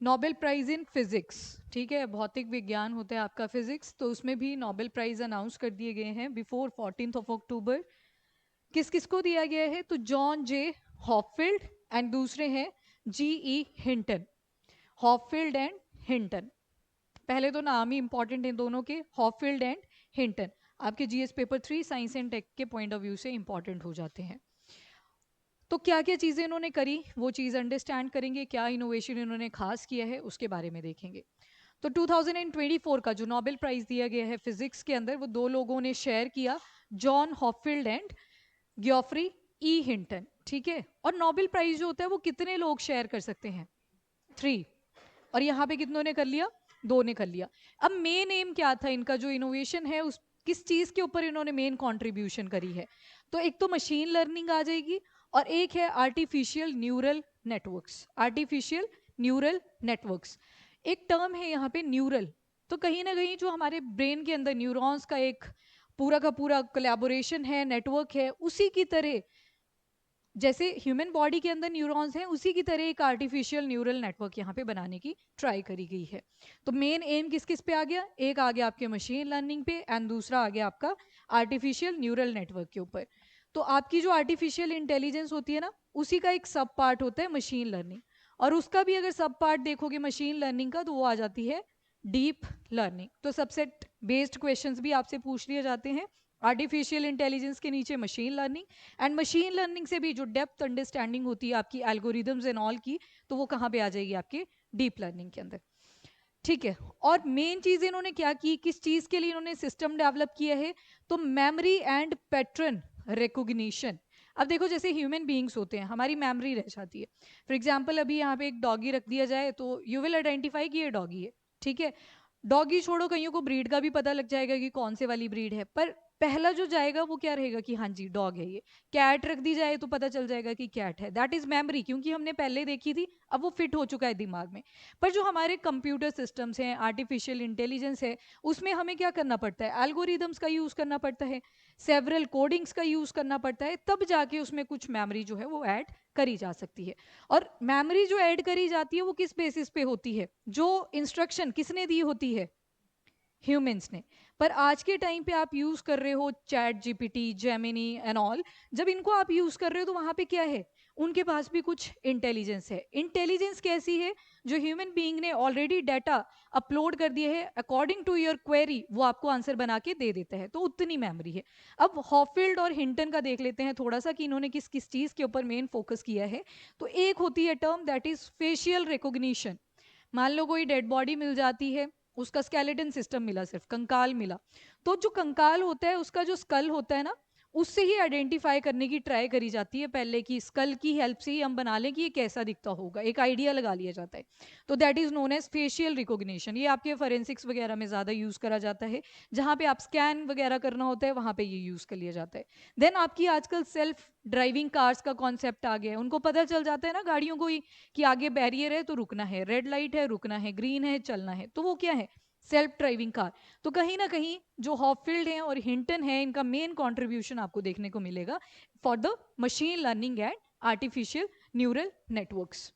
Nobel prize in physics, ठीक है, भौतिक विज्ञान होता है आपका फिजिक्स, तो उसमें भी नोबेल प्राइज अनाउंस कर दिए गए हैं बिफोर 14 अक्टूबर। किस किस को दिया गया है? तो जॉन जे हॉपफील्ड एंड दूसरे हैं G E Hinton. Hopfield and Hinton, पहले तो नाम ही इंपॉर्टेंट है दोनों के, हॉपफील्ड एंड हिंटन, आपके GS paper 3 science and tech के पॉइंट ऑफ व्यू से इंपॉर्टेंट हो जाते हैं। तो क्या क्या चीज़ें इन्होंने करी वो चीज़ अंडरस्टैंड करेंगे, क्या इनोवेशन इन्होंने खास किया है उसके बारे में देखेंगे। तो 2024 का जो नोबेल प्राइज दिया गया है फिजिक्स के अंदर, वो दो लोगों ने शेयर किया, John Hopfield and Geoffrey E Hinton, ठीक है। और नोबेल प्राइज जो होता है वो कितने लोग शेयर कर सकते हैं? 3। और यहाँ पे कितनों ने कर लिया? 2 ने कर लिया। अब मेन एम क्या था इनका, जो इनोवेशन है उस किस चीज के ऊपर इन्होंने मेन कंट्रीब्यूशन करी है? तो एक तो मशीन लर्निंग आ जाएगी और एक है artificial neural networks. Artificial neural networks एक टर्म है यहाँ पे, न्यूरल, तो कहीं ना कहीं जो हमारे ब्रेन के अंदर न्यूरॉन्स का एक पूरा का पूरा कोलैबोरेशन है, नेटवर्क है, उसी की तरह जैसे ह्यूमन बॉडी के अंदर न्यूरॉन्स हैं उसी की तरह एक आर्टिफिशियल न्यूरल नेटवर्क यहाँ पे बनाने की ट्राई करी गई है। तो मेन एम किस किस पे आ गया? एक आ गया आपके मशीन लर्निंग पे एंड दूसरा आ गया आपका आर्टिफिशियल न्यूरल नेटवर्क के ऊपर। तो आपकी जो आर्टिफिशियल इंटेलिजेंस होती है ना, उसी का एक सब पार्ट होता है मशीन लर्निंग, और उसका भी अगर सब पार्ट देखोगे मशीन लर्निंग का तो वो आ जाती है डीप लर्निंग। तो सबसेट बेस्ड क्वेश्चंस भी आपसे पूछ लिए जाते हैं, आर्टिफिशियल इंटेलिजेंस के नीचे machine learning, and machine learning से भी जो डेप्थ अंडरस्टैंडिंग होती है आपकी एल्गोरिदम्स एंड ऑल की, तो वो कहाँ पे आ जाएगी? आपके डीप लर्निंग के अंदर, ठीक है। और मेन चीज इन्होंने क्या की, किस चीज के लिए इन्होंने सिस्टम डेवलप किया है? तो मेमोरी एंड पैटर्न रिकॉग्निशन। अब देखो जैसे ह्यूमन बीइंग्स होते हैं, हमारी मेमोरी रह जाती है। फॉर एग्जाम्पल अभी यहाँ पे एक डॉगी रख दिया जाए तो यू विल आइडेंटिफाई कि ये डॉगी है, ठीक है। डॉगी छोड़ो, कईयों को ब्रीड का भी पता लग जाएगा कि कौन से वाली ब्रीड है, पर पहला जो जाएगा वो क्या रहेगा कि हाँ जी डॉग है ये। कैट रख दी जाए तो पता चल जाएगा कि कैट है, दैट इज मेमोरी, क्योंकि हमने पहले देखी थी, अब वो फिट हो चुका है दिमाग में। पर जो हमारे कंप्यूटर सिस्टम्स हैं, आर्टिफिशियल इंटेलिजेंस है, उसमें हमें क्या करना पड़ता है? एल्गोरिदम्स का यूज़ करना पड़ता है, सेवरल कोडिंग्स का यूज़ करना पड़ता है, तब जाके उसमें कुछ मेमोरी जो है वो ऐड करी जा सकती है। और मेमोरी जो ऐड करी जाती है वो किस बेसिस पे होती है? जो इंस्ट्रक्शन किसने दी होती है? ह्यूमंस ने। पर आज के टाइम पे आप यूज कर रहे हो chat GPT, Gemini and all, जब इनको आप यूज कर रहे हो तो वहां पे क्या है? उनके पास भी कुछ इंटेलिजेंस है। इंटेलिजेंस कैसी है? जो ह्यूमन बीइंग ने ऑलरेडी डाटा अपलोड कर दिया है, अकॉर्डिंग टू योर क्वेरी वो आपको आंसर बना के दे देता है, तो उतनी मेमोरी है। अब हॉफील्ड और हिंटन का देख लेते हैं थोड़ा सा कि इन्होंने किस किस चीज के ऊपर मेन फोकस किया है। तो एक होती है term that is facial recognition. मान लो कोई डेड बॉडी मिल जाती है, उसका स्केलेटन सिस्टम मिला, सिर्फ कंकाल मिला, तो जो कंकाल होता है उसका जो स्कल होता है ना, उससे ही आइडेंटिफाई करने की ट्राई करी जाती है पहले, की स्कल की हेल्प से ही हम बना लें कि ये कैसा दिखता होगा, एक आइडिया लगा लिया जाता है। तो that is known as facial recognition. ये आपके फॉरेंसिक्स वगैरह में ज़्यादा यूज़ करा जाता है, जहाँ पे आप स्कैन वगैरह करना होता है वहाँ पे ये यूज़ कर लिया जाता है। देन आपकी आजकल सेल्फ ड्राइविंग कार्स का कॉन्सेप्ट आ गया है, उनको पता चल जाता है ना गाड़ियों को ही कि आगे बैरियर है तो रुकना है, रेड लाइट है रुकना है, ग्रीन है चलना है, तो वो क्या है? Self driving car. तो कहीं ना कहीं जो हॉपफील्ड है और हिंटन है, इनका मेन कंट्रीब्यूशन आपको देखने को मिलेगा for the machine learning and artificial neural networks.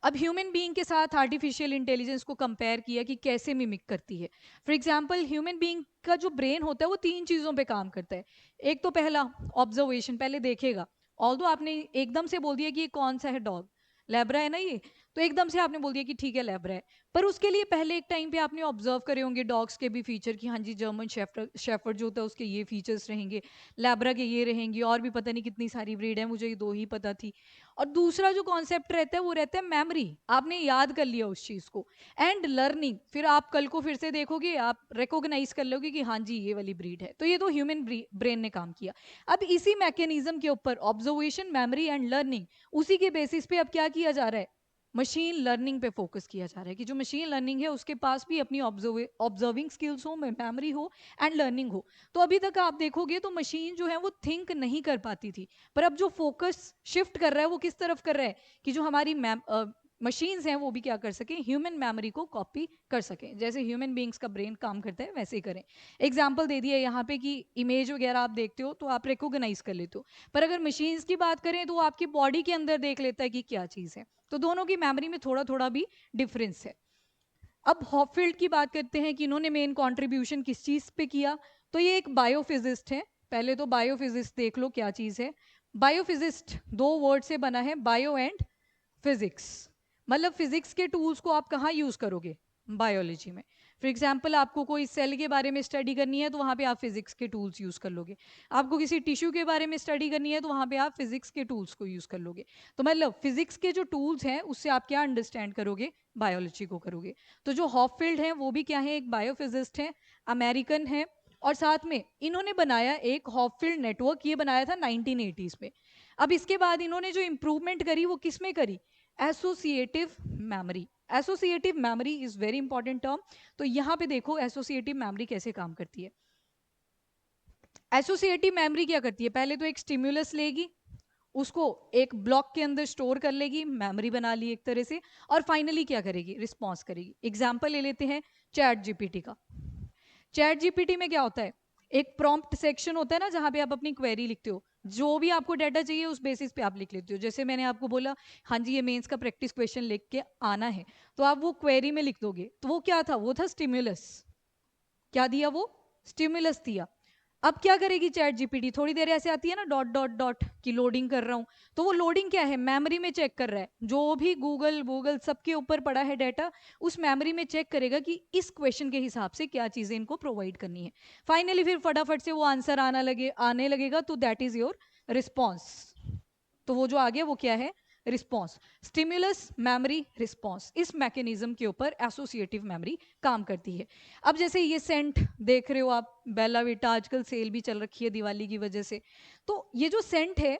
अब ह्यूमन बीइंग के साथ आर्टिफिशियल इंटेलिजेंस को कंपेयर किया कि कैसे मिमिक करती है। फॉर एग्जांपल ह्यूमन बीइंग का जो ब्रेन होता है वो 3 चीज़ों पे काम करता है। एक तो पहला ऑब्जर्वेशन, पहले देखेगा। ऑल्दो आपने एकदम से बोल दिया कि ये कौन सा है डॉग, लेब्रा है ना ये, तो एकदम से आपने बोल दिया कि ठीक है लेब्रा है, पर उसके लिए पहले एक टाइम पे आपने ऑब्जर्व करे होंगे डॉग्स के भी फीचर कि हाँ जी जर्मन शेफर्ड शेफर्ड जो होता है उसके ये फीचर्स रहेंगे, लेब्रा के ये रहेंगे, और भी पता नहीं कितनी सारी ब्रीड है, मुझे ये 2 ही पता थी। और दूसरा जो कॉन्सेप्ट रहता है वो रहता है मेमोरी, आपने याद कर लिया उस चीज को। एंड लर्निंग, फिर आप कल को फिर से देखोगे, आप रिकॉग्नाइज कर लोगे कि हाँ जी ये वाली ब्रीड है। तो ये तो ह्यूमन ब्रेन ने काम किया। अब इसी मैकेनिज्म के ऊपर ऑब्जर्वेशन, मेमोरी एंड लर्निंग, उसी के बेसिस पे अब क्या किया जा रहा है? मशीन लर्निंग पे फोकस किया जा रहा है कि जो मशीन लर्निंग है उसके पास भी अपनी ऑब्जर्विंग स्किल्स हो, मेमोरी हो एंड लर्निंग हो। तो अभी तक आप देखोगे तो मशीन जो है वो थिंक नहीं कर पाती थी, पर अब जो फोकस शिफ्ट कर रहा है वो किस तरफ कर रहा है कि जो हमारी मशीन्स हैं वो भी क्या कर सकें? ह्यूमन मेमोरी को कॉपी कर सकें। जैसे ह्यूमन बींग्स का ब्रेन काम करता है वैसे ही करें। एग्जाम्पल दे दिया यहाँ पे कि इमेज वगैरह आप देखते हो तो आप रिकॉग्नाइज कर लेते हो, पर अगर मशीन्स की बात करें तो वो आपकी बॉडी के अंदर देख लेता है कि क्या चीज़ है। तो दोनों की मेमोरी में थोड़ा थोड़ा भी डिफरेंस है। अब हॉपफील्ड की बात करते हैं कि इन्होंने मेन कंट्रीब्यूशन किस चीज पे किया। तो ये एक बायोफिजिस्ट है। पहले तो बायोफिजिस्ट देख लो क्या चीज है। बायोफिजिस्ट दो वर्ड से बना है, बायो एंड फिजिक्स। मतलब फिजिक्स के टूल्स को आप कहाँ यूज करोगे? बायोलॉजी में। फॉर एग्जाम्पल आपको कोई सेल के बारे में स्टडी करनी है तो वहां पे आप फिजिक्स के टूल्स यूज कर लोगे। आपको किसी टिश्यू के बारे में स्टडी करनी है तो वहां पे आप फिजिक्स के टूल्स को यूज कर लोगे। तो मतलब फिजिक्स के जो टूल्स हैं उससे आप क्या अंडरस्टैंड करोगे? बायोलॉजी को करोगे। तो जो हॉपफील्ड है वो भी क्या है? एक बायोफिजिस्ट है, अमेरिकन है। और साथ में इन्होंने बनाया एक हॉपफील्ड नेटवर्क, ये बनाया था 1980s में। अब इसके बाद इन्होंने जो इंप्रूवमेंट करी वो किस में करी? Associative memory. Associative memory is very important term. तो यहां पे देखो एसोसिएटिव मेमोरी कैसे काम करती है। एसोसिएटिव मेमोरी क्या करती है? पहले तो एक स्टिम्युलस लेगी, उसको एक ब्लॉक के अंदर स्टोर कर लेगी, मेमोरी बना ली एक तरह से, और फाइनली क्या करेगी? रिस्पॉन्स करेगी। एग्जाम्पल ले लेते हैं चैट जीपीटी का। चैट जीपीटी में क्या होता है? एक प्रॉम्प्ट सेक्शन होता है ना, जहां पे आप अपनी क्वेरी लिखते हो। जो भी आपको डाटा चाहिए उस बेसिस पे आप लिख लेते हो। जैसे मैंने आपको बोला हाँ जी ये मेंस का प्रैक्टिस क्वेश्चन लिख के आना है, तो आप वो क्वेरी में लिख दोगे। तो वो क्या था? वो था स्टिम्युलस। क्या दिया? वो स्टिम्युलस दिया। अब क्या करेगी चैट जीपीटी? थोड़ी देर ऐसे आती है ना डॉट डॉट डॉट की लोडिंग कर रहा हूं, तो वो लोडिंग क्या है? मेमोरी में चेक कर रहा है। जो भी गूगल गूगल सबके ऊपर पड़ा है डाटा, उस मेमोरी में चेक करेगा कि इस क्वेश्चन के हिसाब से क्या चीजें इनको प्रोवाइड करनी है। फाइनली फिर फटाफट से वो आंसर आने लगेगा, तो दैट इज योर रिस्पॉन्स। तो वो जो आ गया वो क्या है? रिस्पॉन्स। स्टिम्युलस, मेमोरी, रिस्पॉन्स, इस मैकेनिज्म के ऊपर एसोसिएटिव मेमोरी काम करती है। अब जैसे ये सेंट देख रहे हो आप, बेला विटा, आजकल सेल भी चल रखी है दिवाली की वजह से। तो ये जो सेंट है,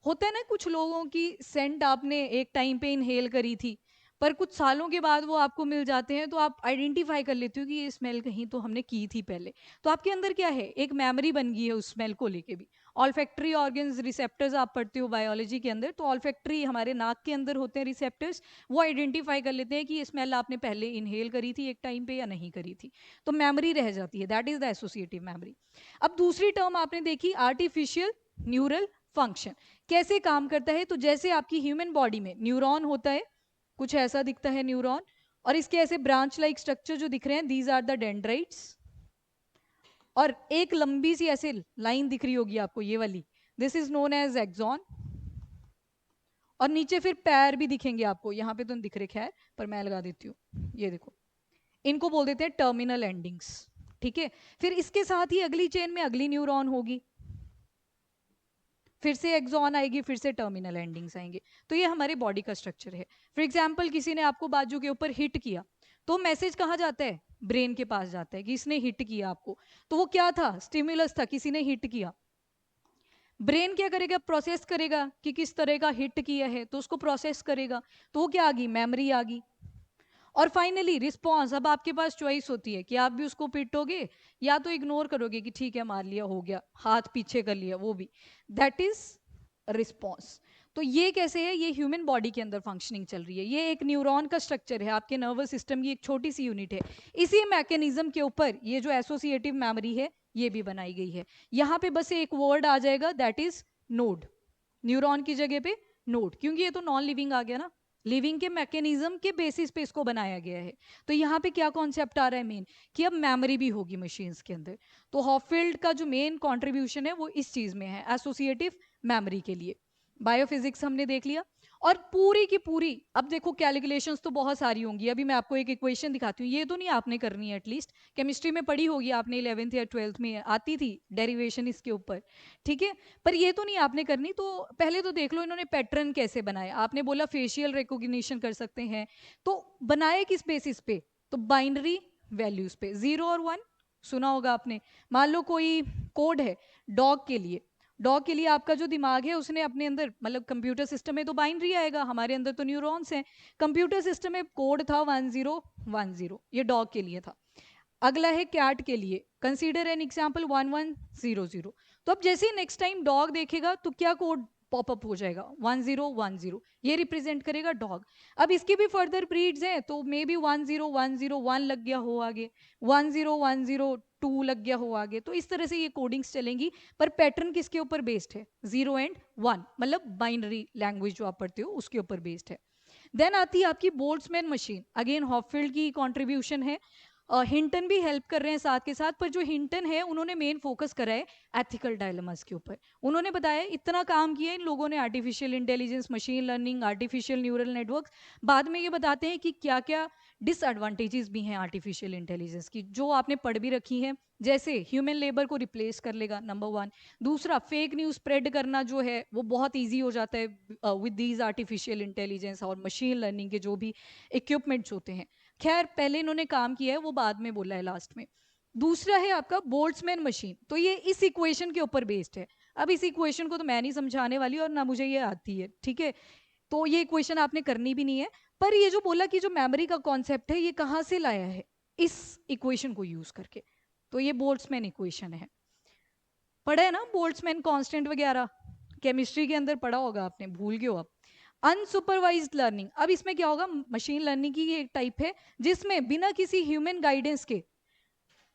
होता है ना कुछ लोगों की सेंट आपने एक टाइम पे इनहेल करी थी, पर कुछ सालों के बाद वो आपको मिल जाते हैं, तो आप आइडेंटिफाई कर लेते हो कि ये स्मेल कहीं तो हमने की थी पहले। तो आपके अंदर क्या है? एक मेमोरी बन गई है उस स्मेल को लेके भी। ऑल्फैक्टरी ऑर्गन्स, रिसेप्टर्स आप पढ़ते हो बायोलॉजी के अंदर, तो ऑल्फैक्टरी हमारे नाक के अंदर होते हैं रिसेप्टर्स। वो आइडेंटिफाई कर लेते हैं कि ये स्मेल आपने पहले इनहेल करी थी एक टाइम पे या नहीं करी थी। तो मेमोरी रह जाती है, that is the associative memory. अब दूसरी टर्म आपने देखी आर्टिफिशियल न्यूरल फंक्शन। कैसे काम करता है? तो जैसे आपकी ह्यूमन बॉडी में न्यूरॉन होता है, कुछ ऐसा दिखता है न्यूरॉन, और इसके ऐसे ब्रांच लाइक स्ट्रक्चर जो दिख रहे हैं, दीज आर द डेंड्राइट्स। और एक लंबी सी ऐसे लाइन दिख रही होगी आपको, ये वाली, this is known as axon. और नीचे फिर पैर भी दिखेंगे आपको, यहाँ पे तो नहीं दिख रहे खैर, पर मैं लगा देती हूँ, ये देखो। इनको बोल देते हैं टर्मिनल एंडिंग्स। ठीक है। फिर इसके साथ ही अगली चेन में अगली न्यूरॉन होगी, फिर से एक्सॉन आएगी, फिर से टर्मिनल एंडिंग्स आएंगे। तो ये हमारे बॉडी का स्ट्रक्चर है। फॉर एग्जाम्पल किसी ने आपको बाजू के ऊपर हिट किया, तो मैसेज कहाँ जाता है? ब्रेन के पास जाता है कि इसने हिट किया आपको। तो वो क्या था? स्टिमुलस था, किसी ने हिट किया। ब्रेन क्या करेगा? प्रोसेस करेगा कि किस तरह का हिट किया है, तो उसको प्रोसेस करेगा। तो वो क्या आ गई? मेमोरी आ गई। और फाइनली रिस्पॉन्स। अब आपके पास चॉइस होती है कि आप भी उसको पिटोगे या तो इग्नोर करोगे कि ठीक है मार लिया, हो गया, हाथ पीछे कर लिया, वो भी, दैट इज रिस्पॉन्स। तो ये कैसे है? ये ह्यूमन बॉडी के अंदर फंक्शनिंग चल रही है। ये एक न्यूरॉन का स्ट्रक्चर है, आपके नर्वस सिस्टम की एक छोटी सी यूनिट है। इसी मैकेनिज्म के ऊपर ये जो एसोसिएटिव मेमोरी है ये भी बनाई गई है। यहाँ पे बस एक वर्ड आ जाएगा, दैट इज नोड। न्यूरॉन की जगह पे नोड, क्योंकि ये तो नॉन लिविंग आ गया ना, लिविंग के मैकेनिज्म के बेसिस पे इसको बनाया गया है। तो यहाँ पे क्या कॉन्सेप्ट आ रहा है मेन? कि अब मेमोरी भी होगी मशीन्स के अंदर। तो हॉपफील्ड का जो मेन कंट्रीब्यूशन है वो इस चीज में है, एसोसिएटिव मेमोरी के लिए। बायोफिजिक्स हमने देख लिया। और पूरी की पूरी, अब देखो कैलकुलेशंस तो बहुत सारी होंगी। अभी मैं आपको एक इक्वेशन दिखाती हूँ, ये तो नहीं आपने करनी है, एटलीस्ट केमिस्ट्री में पढ़ी होगी आपने, 11th या 12th में आती थी डेरिवेशन इसके ऊपर। ठीक है। पर ये तो नहीं आपने करनी। तो पहले तो देख लो इन्होंने पैटर्न कैसे बनाए। आपने बोला फेशियल रिकॉग्निशन कर सकते हैं, तो बनाए किस बेसिस पे? तो बाइनरी वैल्यूज पे, 0 और 1 सुना होगा आपने। मान लो कोई कोड है डॉग के लिए, डॉग के लिए आपका जो दिमाग है उसने अपने अंदर, मतलब कंप्यूटर सिस्टम में तो बाइनरी आएगा, हमारे अंदर तो न्यूरॉन्स हैं। कंप्यूटर सिस्टम में कोड था 1010, ये डॉग के लिए था। अगला है कैट के लिए, कंसीडर एन एग्जाम्पल 1100। तो अब जैसे ही नेक्स्ट टाइम डॉग देखेगा तो क्या कोड पॉपअप हो जाएगा? 1010, ये रिप्रेजेंट करेगा डॉग। अब इसकी भी फर्दर ब्रीड्स हैं, तो मे बी 10101 लग गया हो आगे, 10102 लग गया हो आगे। तो इस तरह से ये कोडिंग्स चलेंगी, पर पैटर्न किसके ऊपर बेस्ड है? 0 एंड 1, मतलब बाइनरी लैंग्वेज जो आप पढ़ते हो उसके ऊपर बेस्ड है। देन आती है आपकी बोल्ट्जमैन मशीन, अगेन हॉपफील्ड की कंट्रीब्यूशन है। हिंटन भी हेल्प कर रहे हैं साथ के साथ, पर जो हिंटन है उन्होंने मेन फोकस करा है एथिकल डायलेमास के ऊपर। उन्होंने बताया इतना काम किया इन लोगों ने, artificial intelligence, machine learning, artificial neural network. बाद में ये बताते हैं कि क्या क्या डिसएडवांटेजेस भी हैं आर्टिफिशियल इंटेलिजेंस की, जो आपने पढ़ भी रखी हैं, जैसे ह्यूमन लेबर को रिप्लेस कर लेगा, नंबर 1। दूसरा, फेक न्यूज स्प्रेड करना जो है वो बहुत ईजी हो जाता है विद दीज आर्टिफिशियल इंटेलिजेंस और मशीन लर्निंग के जो भी इक्विपमेंट्स होते हैं। खैर पहले इन्होंने काम किया है, वो बाद में बोला है लास्ट में। दूसरा है आपका बोल्ट्जमैन मशीन, तो ये इस इक्वेशन के ऊपर बेस्ड है। अब इस इक्वेशन को तो मैं नहीं समझाने वाली और ना मुझे ये आती है, ठीक है, तो ये इक्वेशन आपने करनी भी नहीं है। पर ये जो बोला कि जो मेमोरी का कॉन्सेप्ट है ये कहाँ से लाया है, इस इक्वेशन को यूज करके, तो ये बोल्ट्जमैन इक्वेशन है। पढ़ा है ना बोल्ट्जमैन कांस्टेंट वगैरह, केमिस्ट्री के अंदर पढ़ा होगा आपने, भूल गए हो आप। अनसुपरवाइज्ड लर्निंग, अब इसमें क्या होगा, मशीन लर्निंग की एक टाइप है जिसमें बिना किसी ह्यूमन गाइडेंस के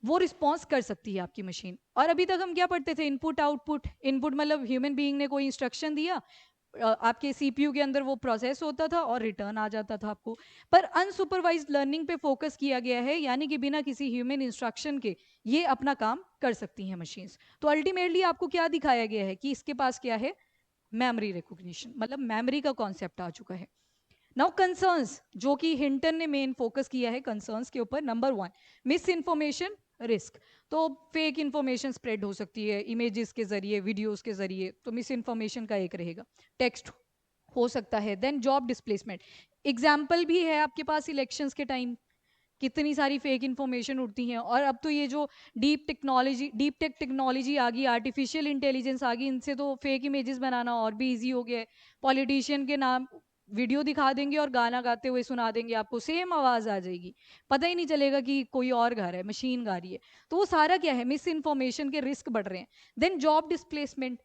वो रिस्पॉन्स कर सकती है आपकी मशीन। और अभी तक हम क्या पढ़ते थे, इनपुट आउटपुट। इनपुट मतलब ह्यूमन बीइंग ने कोई इंस्ट्रक्शन दिया, आपके सीपीयू के अंदर वो प्रोसेस होता था और रिटर्न आ जाता था आपको। पर अनसुपरवाइज्ड लर्निंग पे फोकस किया गया है, यानी कि बिना किसी ह्यूमन इंस्ट्रक्शन के ये अपना काम कर सकती हैं मशीन्स। तो अल्टीमेटली आपको क्या दिखाया गया है कि इसके पास क्या है, मेमोरी रिकॉग्निशन, मतलब मेमोरी का कॉन्सेप्ट आ चुका है। नाउ कंसर्न्स, जो कि हिंटन ने मेन फोकस किया है कंसर्न्स के ऊपर। Number 1, miss information risk. तो फेक इन्फॉर्मेशन स्प्रेड हो सकती है इमेजेस के जरिए, वीडियोस के जरिए, तो मिस इन्फॉर्मेशन का एक रहेगा। टेक्स्ट हो सकता है। देन जॉब डिस्प्लेसमेंट, एग्जाम्पल भी है आपके पास इलेक्शंस के टाइम, कितनी सारी फेक इन्फॉर्मेशन उठती हैं। और अब तो ये जो डीप टेक टेक्नोलॉजी आ गई, आर्टिफिशियल इंटेलिजेंस आ गई, इनसे तो फेक इमेजेस बनाना और भी इजी हो गया है। पॉलिटिशियन के नाम वीडियो दिखा देंगे और गाना गाते हुए सुना देंगे आपको, सेम आवाज आ जाएगी, पता ही नहीं चलेगा कि कोई और गा रहा है, मशीन गा रही है। तो वो सारा क्या है, मिस इन्फॉर्मेशन के रिस्क बढ़ रहे हैं। देन जॉब डिस्प्लेसमेंट,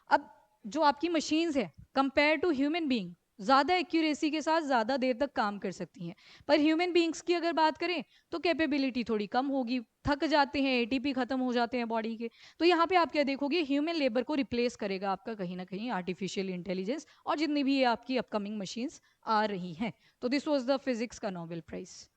अब जो आपकी मशीन्स है कंपेयर टू ह्यूमन बीइंग ज़्यादा एक्यूरेसी के साथ ज़्यादा देर तक काम कर सकती हैं, पर ह्यूमन बीइंग्स की अगर बात करें तो कैपेबिलिटी थोड़ी कम होगी, थक जाते हैं, एटीपी खत्म हो जाते हैं बॉडी के। तो यहाँ पे आप क्या देखोगे, ह्यूमन लेबर को रिप्लेस करेगा आपका कहीं ना कहीं आर्टिफिशियल इंटेलिजेंस, और जितनी भी ये आपकी अपकमिंग मशीन्स आ रही हैं। तो दिस वाज द फिजिक्स का नोबेल प्राइज।